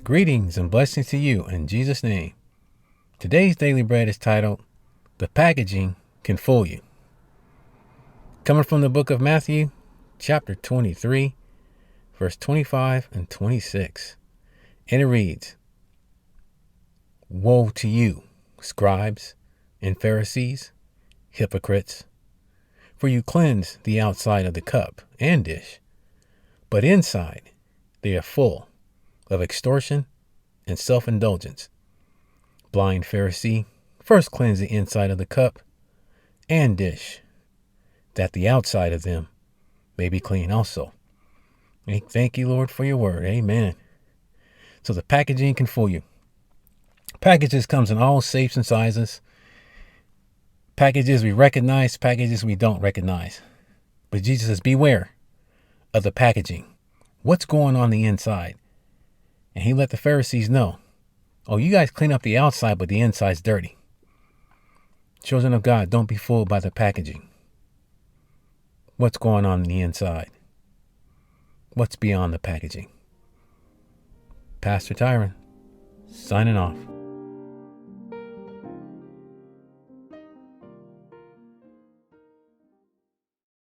Greetings and blessings to you in Jesus' name. Today's daily bread is titled, The Packaging Can Fool You. Coming from the book of Matthew, chapter 23, verse 25 and 26. And it reads, Woe to you, scribes and Pharisees, hypocrites, for you cleanse the outside of the cup and dish, but inside they are full of extortion and self-indulgence. Blind Pharisee, first cleanse the inside of the cup and dish, that the outside of them may be clean also. Thank you, Lord, for your word. Amen. So the packaging can fool you. Packages comes in all shapes and sizes. Packages we recognize, packages we don't recognize. But Jesus says, beware of the packaging. What's going on the inside? And he let the Pharisees know, oh, you guys clean up the outside, but the inside's dirty. Children of God, don't be fooled by the packaging. What's going on the inside? What's beyond the packaging? Pastor Tyrin, signing off.